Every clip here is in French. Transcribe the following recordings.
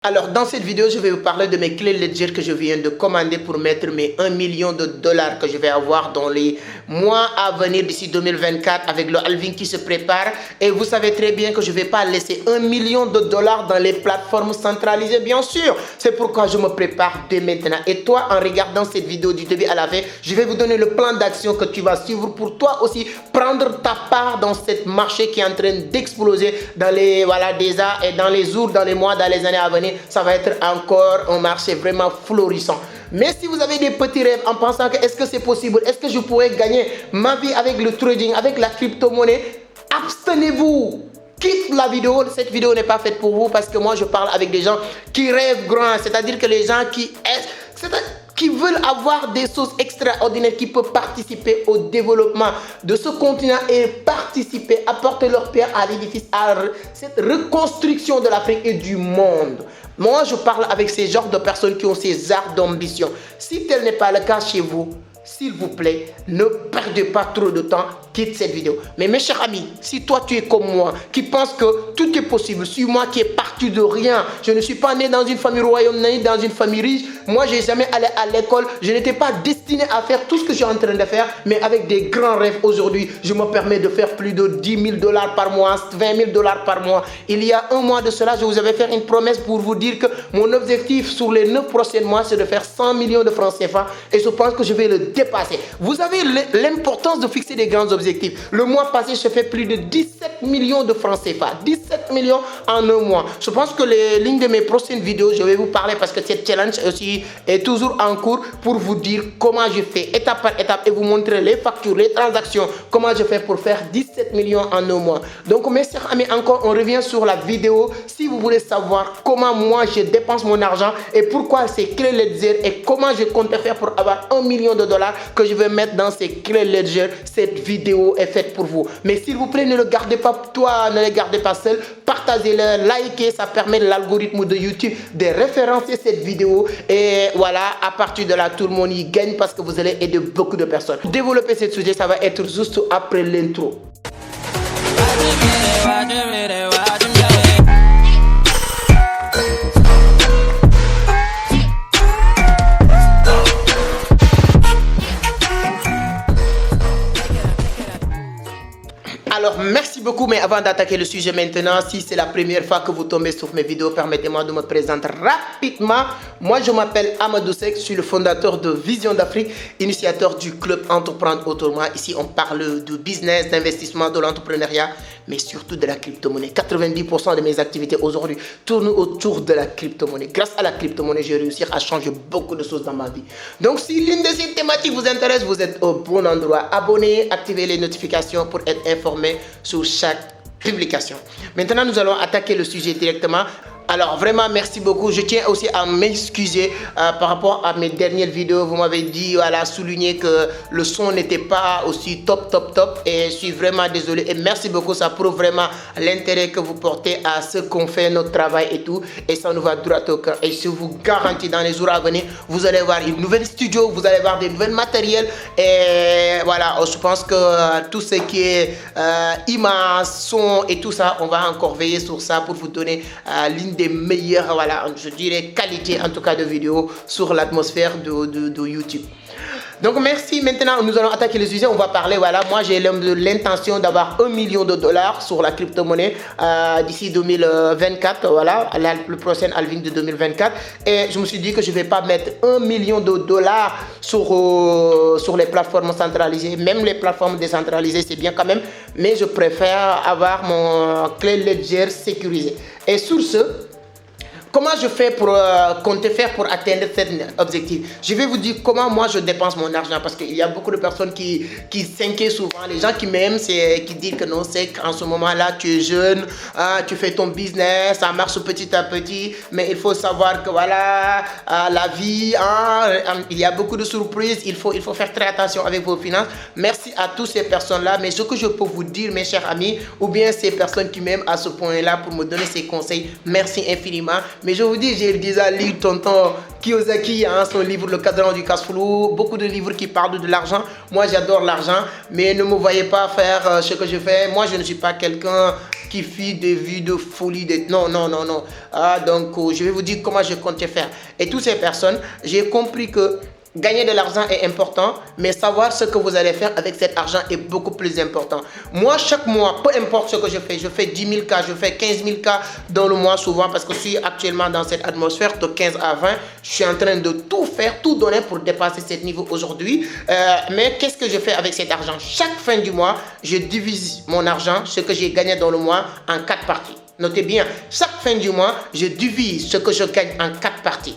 Alors dans cette vidéo, je vais vous parler de mes clés Ledger que je viens de commander pour mettre mes 1 million de dollars que je vais avoir dans les mois à venir d'ici 2024 avec le halving qui se prépare. Et vous savez très bien que je ne vais pas laisser 1 million de dollars dans les plateformes centralisées, bien sûr. C'est pourquoi je me prépare dès maintenant. Et toi, en regardant cette vidéo du début à la fin, je vais vous donner le plan d'action que tu vas suivre pour toi aussi prendre ta part dans ce marché qui est en train d'exploser dans les déjà et dans les jours, dans les mois, dans les années à venir. Ça va être encore un marché vraiment florissant. Mais si vous avez des petits rêves en pensant que est-ce que c'est possible, est-ce que je pourrais gagner ma vie avec le trading, avec la crypto-monnaie, abstenez-vous. Quitte la vidéo, cette vidéo n'est pas faite pour vous parce que moi je parle avec des gens qui rêvent grand, c'est-à-dire que les gens qui veulent avoir des choses extraordinaires, qui peuvent participer au développement de ce continent et participer, apporter leur pierre à l'édifice, à cette reconstruction de l'Afrique et du monde. Moi, je parle avec ces genres de personnes qui ont ces arts d'ambition. Si tel n'est pas le cas chez vous, s'il vous plaît, ne perdez pas trop de temps, quitte cette vidéo. Mais mes chers amis, si toi tu es comme moi, qui pense que tout est possible, suis-moi qui est parti de rien. Je ne suis pas né dans une famille royaume, ni dans une famille riche. Moi, je n'ai jamais allé à l'école. Je n'étais pas destiné à faire tout ce que je suis en train de faire, mais avec des grands rêves aujourd'hui, je me permets de faire plus de 10 000 dollars par mois, 20 000 dollars par mois. Il y a un mois de cela, je vous avais fait une promesse pour vous dire que mon objectif sur les 9 prochains mois, c'est de faire 100 millions de francs CFA et je pense que je vais le dépasser. Vous avez l'importance de fixer des grands objectifs. Le mois passé, je fais plus de 17 millions de francs CFA. 17 millions en un mois. Je pense que l'une de mes prochaines vidéos, je vais vous parler parce que cette challenge aussi est toujours en cours pour vous dire comment je fais étape par étape et vous montrer les factures, les transactions, comment je fais pour faire 17 millions en un mois. Donc mes chers amis, encore on revient sur la vidéo. Si vous voulez savoir comment moi je dépense mon argent et pourquoi ces clés Ledger et comment je compte faire pour avoir 1 million de dollars que je vais mettre dans ces clés Ledger, cette vidéo est faite pour vous. Mais s'il vous plaît, ne le gardez pas toi, ne le gardez pas seul, partagez-le, likez, ça permet l'algorithme de YouTube de référencer cette vidéo et voilà, à partir de là, tout le monde y gagne parce que vous allez aider beaucoup de personnes. Développer ce sujet, ça va être juste après l'intro. Alors, merci beaucoup, mais avant d'attaquer le sujet maintenant, si c'est la première fois que vous tombez sur mes vidéos, permettez-moi de me présenter rapidement. Moi, je m'appelle Amadou Seck, je suis le fondateur de Vision d'Afrique, initiateur du club Entreprendre Autrement. Ici, on parle de business, d'investissement, de l'entrepreneuriat, mais surtout de la crypto-monnaie. 90% de mes activités aujourd'hui tournent autour de la crypto-monnaie. Grâce à la crypto-monnaie, j'ai réussi à changer beaucoup de choses dans ma vie. Donc, si l'une de ces thématiques vous intéresse, vous êtes au bon endroit. Abonnez, activez les notifications pour être informé sur chaque publication. Maintenant, nous allons attaquer le sujet directement. Alors vraiment merci beaucoup. Je tiens aussi à m'excuser par rapport à mes dernières vidéos. Vous m'avez dit, voilà, souligner que le son n'était pas aussi top et je suis vraiment désolé et merci beaucoup. Ça prouve vraiment l'intérêt que vous portez à ce qu'on fait, notre travail et tout, et ça nous va droit au cœur. Et je vous garantis, dans les jours à venir, vous allez voir une nouvelle studio, vous allez voir des nouvelles matériels et voilà, je pense que tout ce qui est image, son et tout ça, on va encore veiller sur ça pour vous donner l'une des meilleures, voilà, je dirais qualité en tout cas de vidéos sur l'atmosphère de YouTube. Donc merci. Maintenant nous allons attaquer le sujet. On va parler, voilà, moi j'ai l'intention d'avoir 1 million de dollars sur la crypto-monnaie d'ici 2024, voilà, le prochain halving de 2024. Et je me suis dit que je ne vais pas mettre 1 million de dollars sur les plateformes centralisées. Même les plateformes décentralisées, c'est bien quand même, mais je préfère avoir mon clé Ledger sécurisée. Et sur ce, comment je fais pour compter faire pour atteindre cet objectif? Je vais vous dire comment moi je dépense mon argent parce qu'il y a beaucoup de personnes qui s'inquiètent souvent. Les gens qui m'aiment, c'est qui disent que non, c'est qu'en ce moment-là tu es jeune, tu fais ton business, ça marche petit à petit, mais il faut savoir que voilà, la vie, il y a beaucoup de surprises, il faut faire très attention avec vos finances. Merci à toutes ces personnes-là, mais ce que je peux vous dire, mes chers amis, ou bien ces personnes qui m'aiment à ce point-là pour me donner ces conseils, merci infiniment. Mais je vous dis, j'ai déjà lu tonton Kiyosaki, hein, son livre Le Cadran du Cash Flow, beaucoup de livres qui parlent de l'argent. Moi, j'adore l'argent, mais ne me voyez pas faire ce que je fais. Moi, je ne suis pas quelqu'un qui fait des vues de folie. Non, non, non, non. Ah, donc, je vais vous dire comment je comptais faire. Et toutes ces personnes, j'ai compris que gagner de l'argent est important, mais savoir ce que vous allez faire avec cet argent est beaucoup plus important. Moi, chaque mois, peu importe ce que je fais 10 000 cas, je fais 15 000 cas dans le mois souvent parce que je suis actuellement dans cette atmosphère de 15 à 20. Je suis en train de tout faire, tout donner pour dépasser ce niveau aujourd'hui. Mais qu'est-ce que je fais avec cet argent? Chaque fin du mois, je divise mon argent, ce que j'ai gagné dans le mois, en 4 parties. Notez bien, chaque fin du mois, je divise ce que je gagne en 4 parties.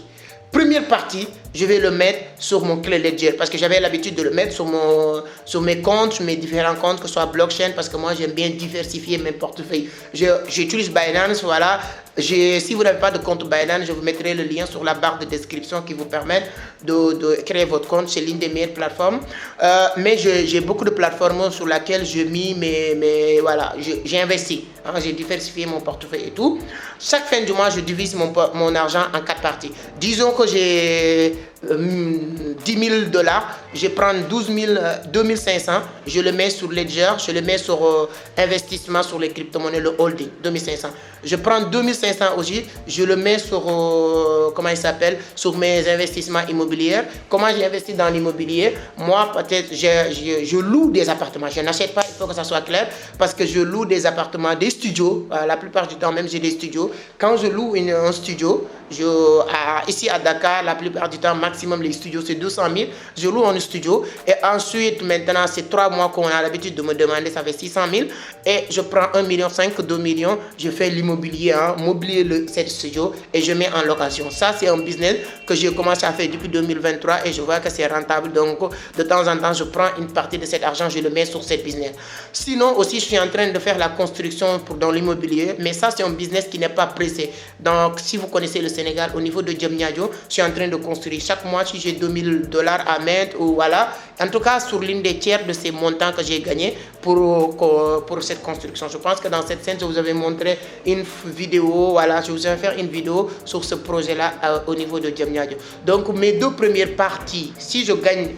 Première partie, je vais le mettre sur mon clé Ledger parce que j'avais l'habitude de le mettre sur mes comptes, mes différents comptes, que ce soit blockchain, parce que moi j'aime bien diversifier mes portefeuilles. J'utilise Binance, voilà. Si vous n'avez pas de compte Binance, je vous mettrai le lien sur la barre de description qui vous permet de créer votre compte. C'est l'une des meilleures plateformes. Mais j'ai beaucoup de plateformes sur lesquelles je mis voilà, j'ai investi. Hein, j'ai diversifié mon portefeuille et tout. Chaque fin du mois, je divise mon argent en 4 parties. Disons que j'ai 10 000 $, je prends 2 500, je le mets sur Ledger, je le mets sur investissement sur les crypto-monnaies, le holding, 2 500. Je prends 2 500 aussi, je le mets sur, comment il s'appelle, sur mes investissements immobiliers. Comment j'ai investi dans l'immobilier? Moi, peut-être, je loue des appartements. Je n'achète pas, il faut que ça soit clair, parce que je loue des appartements, des studios. La plupart du temps, même, j'ai des studios. Quand je loue un studio, ici à Dakar, la plupart du temps, maximum, les studios, c'est 200 000. Je loue un studio. Et ensuite, maintenant, c'est 3 mois qu'on a l'habitude de me demander, ça fait 600 000. Et je prends 1,5 million, 2 millions. Je fais l'immobilier, hein, mobilier cet studio et je mets en location. Ça, c'est un business que j'ai commencé à faire depuis 2023 et je vois que c'est rentable. Donc, de temps en temps, je prends une partie de cet argent, je le mets sur cette business. Sinon, aussi, je suis en train de faire la construction dans l'immobilier. Mais ça, c'est un business qui n'est pas pressé. Donc, si vous connaissez le Sénégal, au niveau de Diamniadio, je suis en train de construire. Chaque mois, si j'ai 2 000 $ à mettre, ou voilà, en tout cas, sur l'une des tiers de ces montants que j'ai gagnés pour cette construction. Je pense que dans cette scène, je vous avais montré une vidéo, voilà, je vous vais faire une vidéo sur ce projet-là au niveau de Diamniadio. Donc, mes 2 premières parties, si je gagne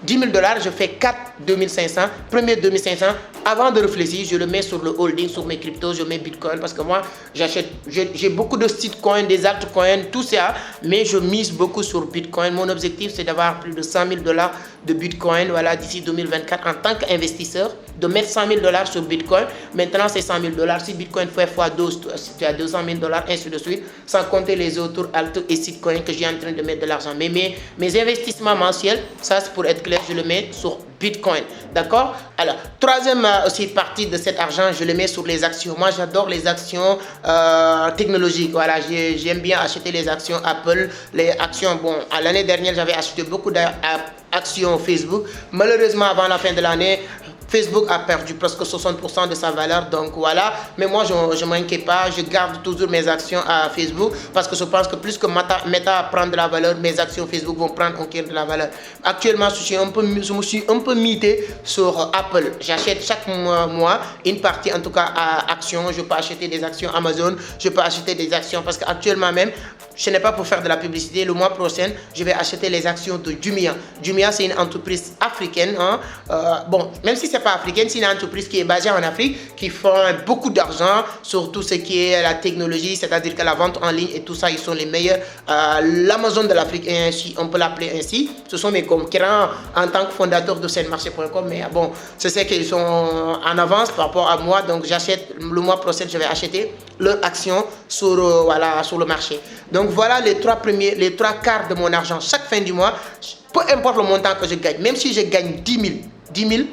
10 000 $, je fais 4 2500. Premier 2500, avant de réfléchir, je le mets sur le holding, sur mes cryptos, je mets Bitcoin parce que moi, j'ai beaucoup de sitcoins, des altcoins, tout ça, mais je mise beaucoup sur Bitcoin. Mon objectif, c'est d'avoir plus de 100 000 $ de Bitcoin, voilà, d'ici 2024 en tant qu'investisseur, de mettre 100 000 $ sur Bitcoin. Maintenant, c'est 100 000 $. Si Bitcoin fait x12, tu as 200 000 $, ainsi de suite, sans compter les autres alt et sitcoins que j'ai en train de mettre de l'argent. Mais mes investissements mensuels, ça c'est pour être clair, je le mets sur Bitcoin, d'accord? Alors, troisième aussi partie de cet argent, je le mets sur les actions. Moi, j'adore les actions technologiques. Voilà, j'aime bien acheter les actions Apple, les actions. Bon, à l'année dernière, j'avais acheté beaucoup d'actions Facebook. Malheureusement, avant la fin de l'année, Facebook a perdu presque 60% de sa valeur, donc voilà. Mais moi, je ne m'inquiète pas, je garde toujours mes actions à Facebook parce que je pense que plus que Meta prend de la valeur, mes actions Facebook vont prendre encore de la valeur. Actuellement, je me suis un peu mité sur Apple. J'achète chaque mois une partie, en tout cas, à actions. Je peux acheter des actions Amazon, je peux acheter des actions parce qu'actuellement même, ce n'est pas pour faire de la publicité. Le mois prochain, je vais acheter les actions de Jumia. Jumia, c'est une entreprise africaine. Hein. Bon, même si ce n'est pas africaine, c'est une entreprise qui est basée en Afrique, qui font beaucoup d'argent sur tout ce qui est la technologie, c'est-à-dire que la vente en ligne et tout ça, ils sont les meilleurs. L'Amazon de l'Afrique, on peut l'appeler ainsi. Ce sont mes concurrents en tant que fondateur de Seinemarché.com. Mais bon, je sais qu'ils sont en avance par rapport à moi. Donc, j'achète, le mois prochain, je vais acheter leurs actions sur, voilà, sur le marché. Donc, voilà les 3 quarts de mon argent chaque fin du mois. Peu importe le montant que je gagne, même si je gagne 10 000,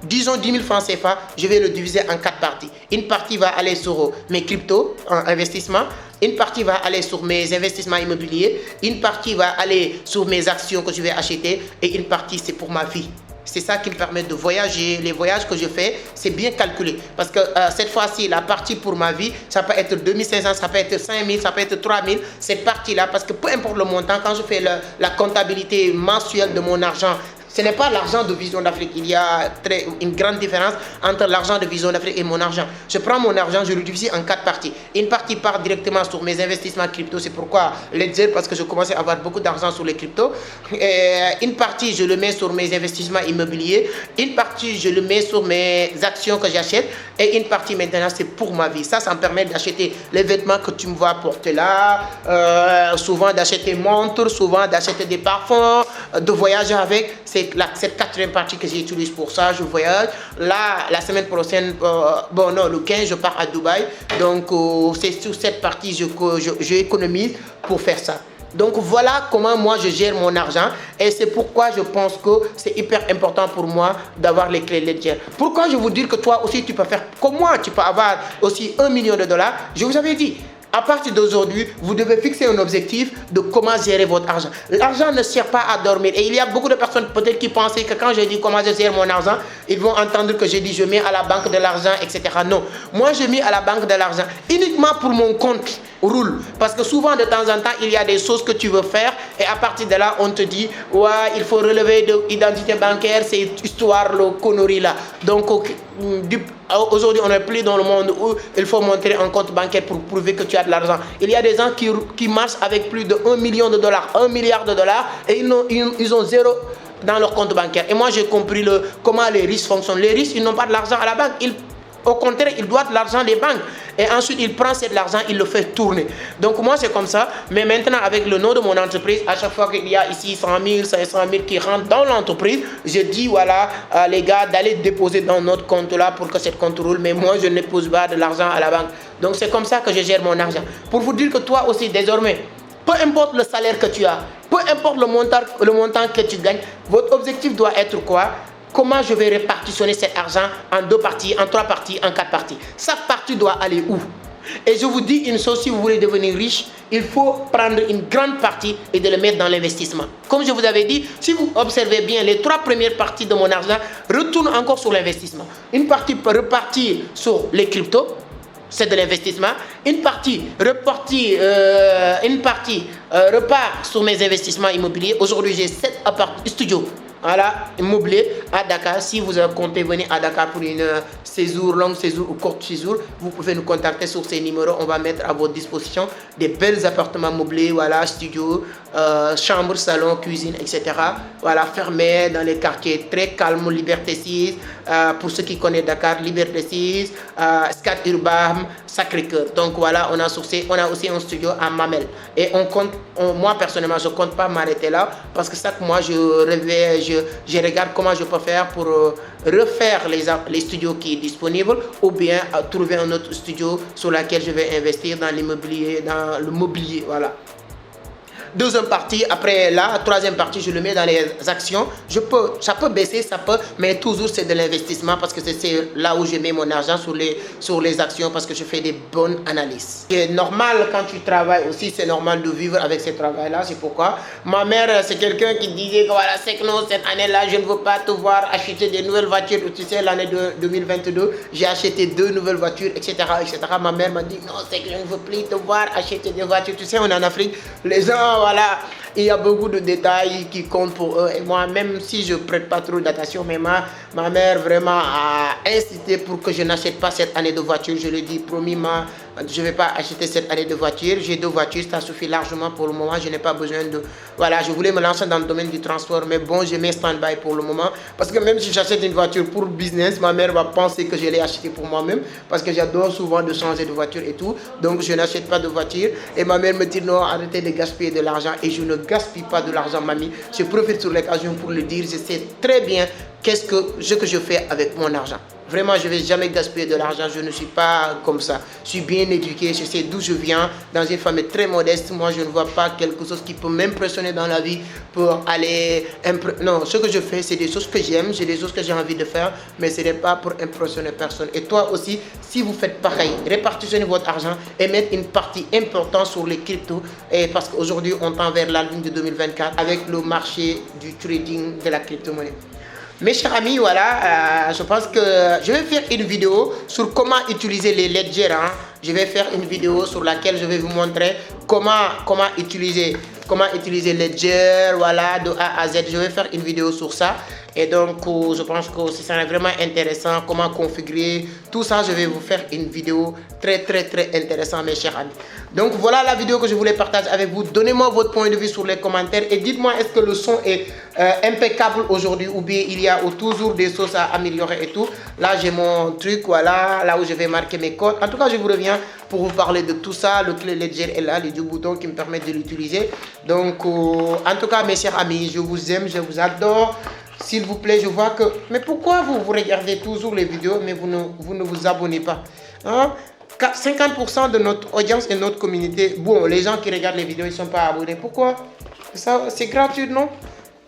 disons 10 000 francs CFA, je vais le diviser en 4 parties. Une partie va aller sur mes cryptos, investissement. Une partie va aller sur mes investissements immobiliers. Une partie va aller sur mes actions que je vais acheter. Et une partie, c'est pour ma vie. C'est ça qui me permet de voyager. Les voyages que je fais, c'est bien calculé. Parce que cette fois-ci, la partie pour ma vie, ça peut être 2500, ça peut être 5000, ça peut être 3000. Cette partie-là, parce que peu importe le montant, quand je fais la comptabilité mensuelle de mon argent, Ce n'est pas l'argent de Vision d'Afrique. Il y a une grande différence entre l'argent de Vision d'Afrique et mon argent. Je prends mon argent, je le divise en 4 parties. Une partie part directement sur mes investissements crypto. C'est pourquoi Ledger, parce que je commençais à avoir beaucoup d'argent sur les cryptos. Une partie, je le mets sur mes investissements immobiliers. Une partie, je le mets sur mes actions que j'achète. Et une partie maintenant, c'est pour ma vie. Ça me permet d'acheter les vêtements que tu me vois porter là. Souvent d'acheter montres, souvent d'acheter des parfums, de voyager avec. C'est cette 4e partie que j'utilise pour ça. Je voyage. Là, la semaine prochaine, le 15, je pars à Dubaï. Donc, c'est sur cette partie que je économise pour faire ça. Donc voilà comment moi je gère mon argent et c'est pourquoi je pense que c'est hyper important pour moi d'avoir les clés Ledger. Pourquoi je vous dis que toi aussi tu peux faire comme moi, tu peux avoir aussi 1 million de dollars. Je vous avais dit, à partir d'aujourd'hui, vous devez fixer un objectif de comment gérer votre argent. L'argent ne sert pas à dormir. Et il y a beaucoup de personnes peut-être qui pensaient que quand je dis comment je gère mon argent, ils vont entendre que j'ai dit je mets à la banque de l'argent, etc. Non, moi je mets à la banque de l'argent uniquement pour mon compte roule. Parce que souvent de temps en temps, il y a des choses que tu veux faire et à partir de là, on te dit ouais, il faut relever d'identité bancaire, c'est histoire, le connerie là. Donc aujourd'hui, on n'est plus dans le monde où il faut montrer un compte bancaire pour prouver que tu as de l'argent. Il y a des gens qui marchent avec plus de 1 million de dollars, 1 milliard de dollars et ils ont zéro dans leur compte bancaire. Et moi, j'ai compris comment les riches fonctionnent. Les riches, ils n'ont pas de l'argent à la banque. Au contraire, il doit de l'argent des banques. Et ensuite, il prend cet argent, il le fait tourner. Donc, moi, c'est comme ça. Mais maintenant, avec le nom de mon entreprise, à chaque fois qu'il y a ici 100 000, 500 000 qui rentrent dans l'entreprise, je dis, voilà, les gars, d'aller déposer dans notre compte-là pour que cette compte roule. Mais moi, je ne dépose pas de l'argent à la banque. Donc, c'est comme ça que je gère mon argent. Pour vous dire que toi aussi, désormais, peu importe le salaire que tu as, peu importe le montant que tu gagnes, votre objectif doit être quoi? Comment je vais répartitionner cet argent en 2 parties, en 3 parties, en 4 parties. Chaque partie doit aller où? Et je vous dis une chose, si vous voulez devenir riche, il faut prendre une grande partie et de le mettre dans l'investissement. Comme je vous avais dit, si vous observez bien, les 3 premières parties de mon argent retournent encore sur l'investissement. Une partie peut repartir sur les cryptos, c'est de l'investissement. Une partie repart sur mes investissements immobiliers. Aujourd'hui, j'ai 7 studios. Voilà, immobilier à Dakar. Si vous comptez venir à Dakar pour une séjour, long séjour ou court séjour, vous pouvez nous contacter sur ces numéros. On va mettre à votre disposition des belles appartements meublés, voilà, studio, chambre, salon, cuisine, etc. Voilà, fermés dans les quartiers très calmes, Liberté 6, pour ceux qui connaissent Dakar, Liberté 6, Scat Urbam, Sacré-Cœur. Donc voilà, on a aussi un studio à Mamel. Et moi personnellement, je ne compte pas m'arrêter là parce que chaque mois, je regarde comment je peux faire pour refaire les studios qui sont disponibles ou bien trouver un autre studio sur lequel je vais investir dans l'immobilier, dans le mobilier, voilà. 2e partie, après la 3e partie, je le mets dans les actions. Ça peut baisser, mais toujours c'est de l'investissement parce que c'est là où je mets mon argent sur les actions parce que je fais des bonnes analyses. C'est normal quand tu travailles aussi, c'est normal de vivre avec ce travail-là. C'est pourquoi ma mère, c'est quelqu'un qui disait que voilà, c'est que non, cette année-là, je ne veux pas te voir acheter des nouvelles voitures. Tu sais, l'année 2022, j'ai acheté 2 nouvelles voitures, etc., etc. Ma mère m'a dit non, c'est que je ne veux plus te voir acheter des voitures. Tu sais, on est en Afrique, les gens, voilà, il y a beaucoup de détails qui comptent pour eux. Et moi, même si je ne prête pas trop d'attention, mais ma mère vraiment a incité pour que je n'achète pas cette année de voiture. Je lui ai dit, promis, je ne vais pas acheter cette année de voiture. J'ai 2 voitures, ça suffit largement pour le moment. Je n'ai pas besoin de... Voilà, je voulais me lancer dans le domaine du transport, mais bon, je mets stand-by pour le moment. Parce que même si j'achète une voiture pour business, ma mère va penser que je l'ai achetée pour moi-même. Parce que j'adore souvent de changer de voiture et tout. Donc, je n'achète pas de voiture. Et ma mère me dit, non, arrêtez de gaspiller de l'argent. Et je ne gaspille pas de l'argent, mamie. Je profite sur l'occasion pour le dire. Je sais très bien ce que je fais avec mon argent. Vraiment, je ne vais jamais gaspiller de l'argent. Je ne suis pas comme ça. Je suis bien éduqué. Je sais d'où je viens. Dans une famille très modeste. Moi, je ne vois pas quelque chose qui peut m'impressionner dans la vie pour aller... Non, ce que je fais, c'est des choses que j'aime. C'est des choses que j'ai envie de faire. Mais ce n'est pas pour impressionner personne. Et toi aussi, si vous faites pareil, répartitionnez votre argent et mettez une partie importante sur les cryptos. Et parce qu'aujourd'hui, on tend vers l'année de 2024 avec le marché du trading de la crypto-monnaie. Mes chers amis, voilà, je pense que je vais faire une vidéo sur comment utiliser les Ledger. Je vais faire une vidéo sur laquelle je vais vous montrer comment utiliser comment utiliser Ledger, voilà, de A à Z. Je vais faire une vidéo sur ça. Et donc, je pense que ce serait vraiment intéressant, comment configurer tout ça. Je vais vous faire une vidéo très intéressante, mes chers amis. Donc, voilà la vidéo que je voulais partager avec vous. Donnez-moi votre point de vue sur les commentaires et dites-moi, est-ce que le son est impeccable aujourd'hui ou bien il y a toujours des choses à améliorer et tout. Là, j'ai mon truc, voilà, là où je vais marquer mes codes. En tout cas, je vous reviens pour vous parler de tout ça. Le clé Ledger est là, les deux boutons qui me permettent de l'utiliser. Donc, en tout cas, mes chers amis, je vous aime, je vous adore. S'il vous plaît, je vois que... Mais pourquoi vous regardez toujours les vidéos, mais vous ne vous abonnez pas, hein? 50% de notre audience et notre communauté, bon, les gens qui regardent les vidéos, ils ne sont pas abonnés. Pourquoi? Ça, c'est gratuit, non?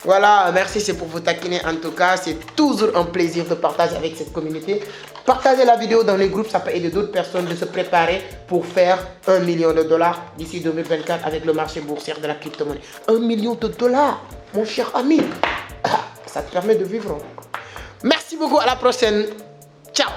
Voilà, merci, c'est pour vous taquiner. En tout cas, c'est toujours un plaisir de partager avec cette communauté. Partagez la vidéo dans les groupes, ça peut aider d'autres personnes de se préparer pour faire 1 million de dollars d'ici 2024 avec le marché boursier de la crypto-monnaie. 1 million de dollars, mon cher ami. Ça te permet de vivre. Merci beaucoup, à la prochaine. Ciao.